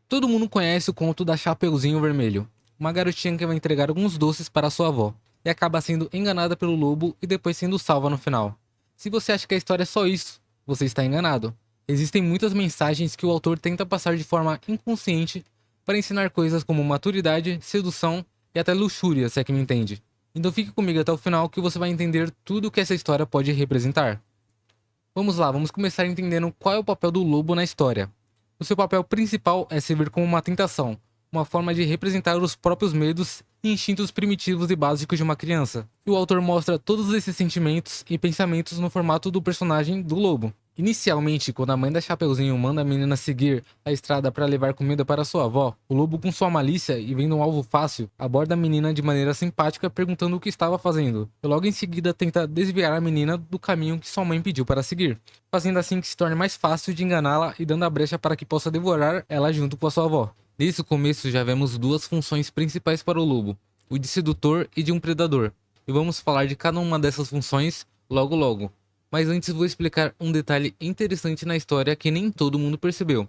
Todo mundo conhece o conto da Chapeuzinho Vermelho, uma garotinha que vai entregar alguns doces para sua avó, e acaba sendo enganada pelo lobo e depois sendo salva no final. Se você acha que a história é só isso, você está enganado. Existem muitas mensagens que o autor tenta passar de forma inconsciente para ensinar coisas como maturidade, sedução e até luxúria, se é que me entende. Então fique comigo até o final que você vai entender tudo o que essa história pode representar. Vamos lá, vamos começar entendendo qual é o papel do lobo na história. O seu papel principal é servir como uma tentação, uma forma de representar os próprios medos e instintos primitivos e básicos de uma criança. E o autor mostra todos esses sentimentos e pensamentos no formato do personagem do lobo. Inicialmente, quando a mãe da Chapeuzinho manda a menina seguir a estrada para levar comida para sua avó, o lobo, com sua malícia e vendo um alvo fácil, aborda a menina de maneira simpática perguntando o que estava fazendo. E logo em seguida tenta desviar a menina do caminho que sua mãe pediu para seguir, fazendo assim que se torne mais fácil de enganá-la e dando a brecha para que possa devorar ela junto com a sua avó. Desde o começo já vemos duas funções principais para o lobo, o de sedutor e de um predador, e vamos falar de cada uma dessas funções logo logo. Mas antes vou explicar um detalhe interessante na história que nem todo mundo percebeu.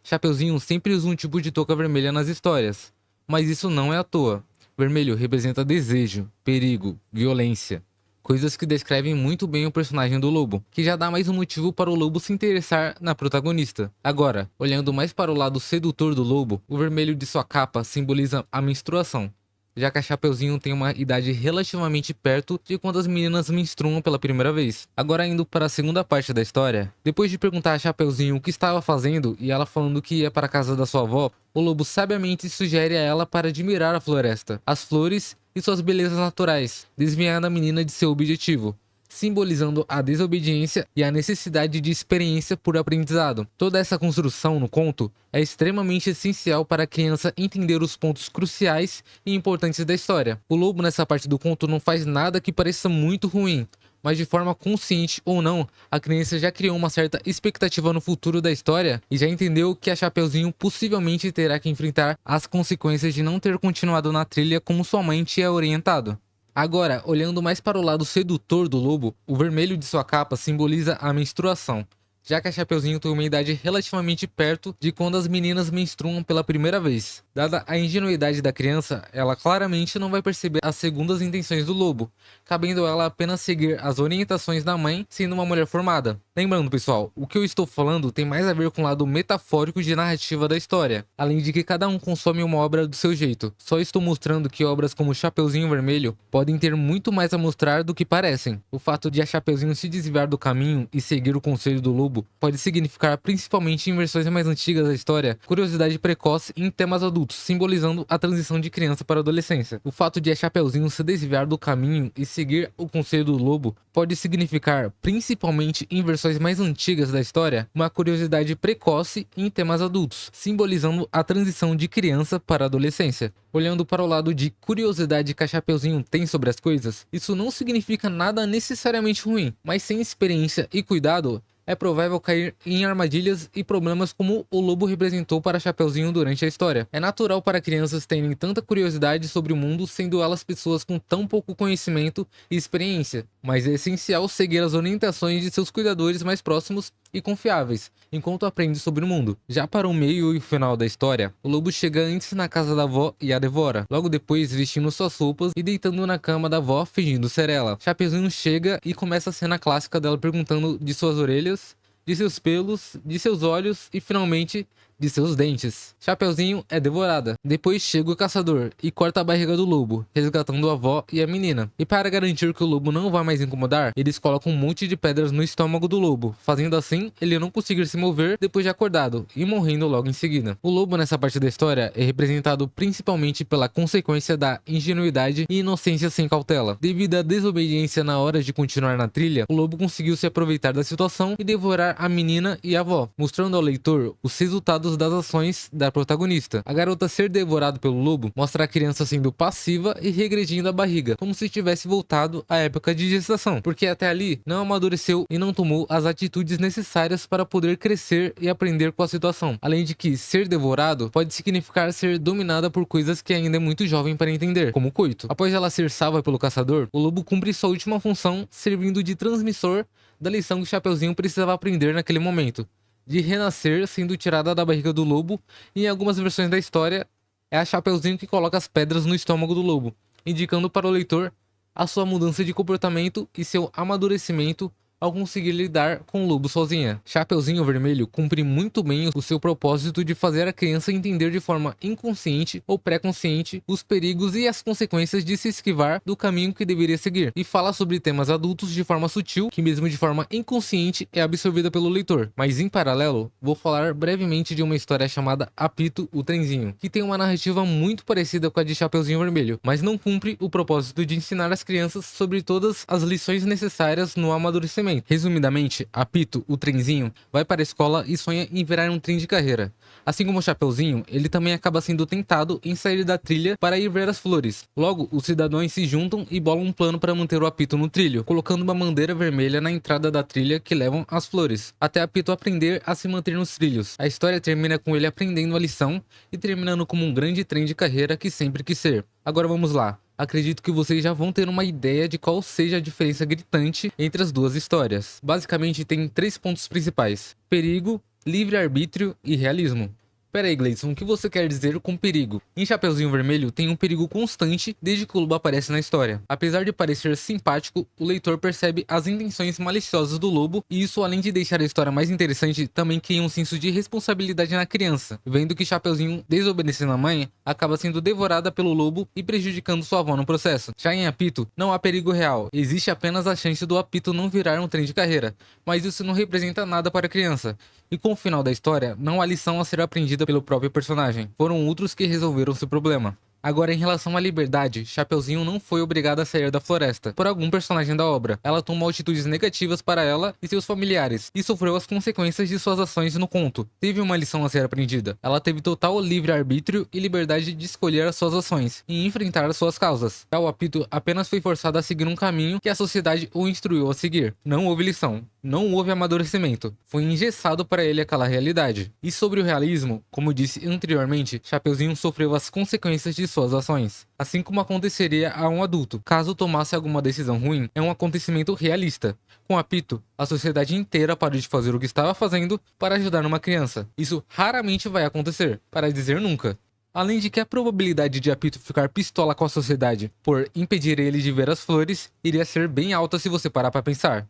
Chapeuzinho sempre usa um tipo de touca vermelha nas histórias, mas isso não é à toa. Vermelho representa desejo, perigo, violência, coisas que descrevem muito bem o personagem do lobo, que já dá mais um motivo para o lobo se interessar na protagonista. Agora, olhando mais para o lado sedutor do lobo, o vermelho de sua capa simboliza a menstruação, já que a Chapeuzinho tem uma idade relativamente perto de quando as meninas menstruam pela primeira vez. Agora, indo para a segunda parte da história, depois de perguntar a Chapeuzinho o que estava fazendo e ela falando que ia para a casa da sua avó, o lobo sabiamente sugere a ela para admirar a floresta, as flores e suas belezas naturais, desviando a menina de seu objetivo, simbolizando a desobediência e a necessidade de experiência por aprendizado. Toda essa construção no conto é extremamente essencial para a criança entender os pontos cruciais e importantes da história. O lobo nessa parte do conto não faz nada que pareça muito ruim, mas de forma consciente ou não, a criança já criou uma certa expectativa no futuro da história e já entendeu que a Chapeuzinho possivelmente terá que enfrentar as consequências de não ter continuado na trilha como sua mãe tinha orientado. Agora, olhando mais para o lado sedutor do lobo, o vermelho de sua capa simboliza a menstruação, já que a Chapeuzinho tem uma idade relativamente perto de quando as meninas menstruam pela primeira vez. Dada a ingenuidade da criança, ela claramente não vai perceber as segundas intenções do lobo, cabendo ela apenas seguir as orientações da mãe, sendo uma mulher formada. Lembrando, pessoal, o que eu estou falando tem mais a ver com o lado metafórico de narrativa da história, além de que cada um consome uma obra do seu jeito. Só estou mostrando que obras como Chapeuzinho Vermelho podem ter muito mais a mostrar do que parecem. O fato de a Chapeuzinho se desviar do caminho e seguir o conselho do lobo pode significar, principalmente em versões mais antigas da história, curiosidade precoce em temas adultos, simbolizando a transição de criança para a adolescência. O fato de a Chapeuzinho se desviar do caminho e seguir o conselho do lobo pode significar, principalmente em versões mais antigas da história, uma curiosidade precoce em temas adultos, simbolizando a transição de criança para a adolescência. Olhando para o lado de curiosidade que a Chapeuzinho tem sobre as coisas, isso não significa nada necessariamente ruim, mas sem experiência e cuidado, é provável cair em armadilhas e problemas como o lobo representou para Chapeuzinho durante a história. É natural para crianças terem tanta curiosidade sobre o mundo, sendo elas pessoas com tão pouco conhecimento e experiência, mas é essencial seguir as orientações de seus cuidadores mais próximos e confiáveis, enquanto aprende sobre o mundo. Já para o meio e o final da história, o lobo chega antes na casa da avó e a devora, logo depois vestindo suas roupas e deitando na cama da avó fingindo ser ela. Chapeuzinho chega e começa a cena clássica dela perguntando de suas orelhas, de seus pelos, de seus olhos e finalmente de seus dentes. Chapeuzinho é devorada. Depois chega o caçador e corta a barriga do lobo, resgatando a avó e a menina. E para garantir que o lobo não vai mais incomodar, eles colocam um monte de pedras no estômago do lobo, fazendo assim ele não conseguir se mover depois de acordado e morrendo logo em seguida. O lobo nessa parte da história é representado principalmente pela consequência da ingenuidade e inocência sem cautela. Devido à desobediência na hora de continuar na trilha, o lobo conseguiu se aproveitar da situação e devorar a menina e a avó, mostrando ao leitor os resultados das ações da protagonista. A garota ser devorada pelo lobo mostra a criança sendo passiva e regredindo a barriga, como se tivesse voltado à época de gestação, porque até ali não amadureceu e não tomou as atitudes necessárias para poder crescer e aprender com a situação. Além de que ser devorado pode significar ser dominada por coisas que ainda é muito jovem para entender, como o coito. Após ela ser salva pelo caçador, o lobo cumpre sua última função, servindo de transmissor da lição que o Chapeuzinho precisava aprender naquele momento, de renascer sendo tirada da barriga do lobo, e em algumas versões da história é a Chapeuzinho que coloca as pedras no estômago do lobo, indicando para o leitor a sua mudança de comportamento e seu amadurecimento ao conseguir lidar com o lobo sozinha. Chapeuzinho Vermelho cumpre muito bem o seu propósito de fazer a criança entender de forma inconsciente ou pré-consciente os perigos e as consequências de se esquivar do caminho que deveria seguir, e fala sobre temas adultos de forma sutil, que mesmo de forma inconsciente é absorvida pelo leitor. Mas em paralelo, vou falar brevemente de uma história chamada Apito, o Trenzinho, que tem uma narrativa muito parecida com a de Chapeuzinho Vermelho, mas não cumpre o propósito de ensinar as crianças sobre todas as lições necessárias no amadurecimento. Resumidamente, Apito, o Trenzinho, vai para a escola e sonha em virar um trem de carreira. Assim como o Chapeuzinho, ele também acaba sendo tentado em sair da trilha para ir ver as flores. Logo, os cidadãos se juntam e bolam um plano para manter o Apito no trilho, colocando uma bandeira vermelha na entrada da trilha que levam às flores, até Apito aprender a se manter nos trilhos. A história termina com ele aprendendo a lição e terminando como um grande trem de carreira que sempre quis ser. Agora vamos lá. Acredito que vocês já vão ter uma ideia de qual seja a diferença gritante entre as duas histórias. Basicamente tem 3 pontos principais: perigo, livre-arbítrio e realismo. Pera aí, Gleison, o que você quer dizer com perigo? Em Chapeuzinho Vermelho tem um perigo constante desde que o lobo aparece na história. Apesar de parecer simpático, o leitor percebe as intenções maliciosas do lobo, e isso, além de deixar a história mais interessante, também cria um senso de responsabilidade na criança, vendo que Chapeuzinho, desobedecendo a mãe, acaba sendo devorada pelo lobo e prejudicando sua avó no processo. Já em Apito, não há perigo real, existe apenas a chance do Apito não virar um trem de carreira, mas isso não representa nada para a criança. E com o final da história, não há lição a ser aprendida pelo próprio personagem. Foram outros que resolveram seu problema. Agora, em relação à liberdade, Chapeuzinho não foi obrigada a sair da floresta por algum personagem da obra. Ela tomou atitudes negativas para ela e seus familiares, e sofreu as consequências de suas ações no conto. Teve uma lição a ser aprendida. Ela teve total livre-arbítrio e liberdade de escolher as suas ações e enfrentar as suas causas. Já o Apito apenas foi forçado a seguir um caminho que a sociedade o instruiu a seguir. Não houve lição. Não houve amadurecimento. Foi engessado para ele aquela realidade. E sobre o realismo, como disse anteriormente, Chapeuzinho sofreu as consequências de suas ações, assim como aconteceria a um adulto, caso tomasse alguma decisão ruim. É um acontecimento realista. Com Apito, a sociedade inteira parou de fazer o que estava fazendo para ajudar uma criança. Isso raramente vai acontecer, para dizer nunca. Além de que a probabilidade de Apito ficar pistola com a sociedade por impedir ele de ver as flores iria ser bem alta se você parar para pensar.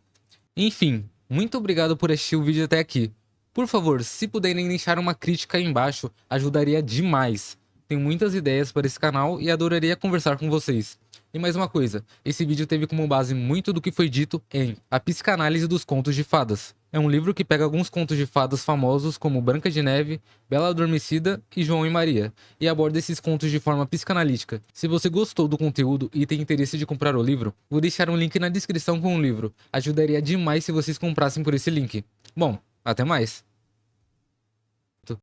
Enfim, muito obrigado por assistir o vídeo até aqui. Por favor, se puderem deixar uma crítica aí embaixo, ajudaria demais. Tenho muitas ideias para esse canal e adoraria conversar com vocês. E mais uma coisa, esse vídeo teve como base muito do que foi dito em A Psicanálise dos Contos de Fadas. É um livro que pega alguns contos de fadas famosos como Branca de Neve, Bela Adormecida e João e Maria, e aborda esses contos de forma psicanalítica. Se você gostou do conteúdo e tem interesse de comprar o livro, vou deixar um link na descrição com o livro. Ajudaria demais se vocês comprassem por esse link. Bom, até mais!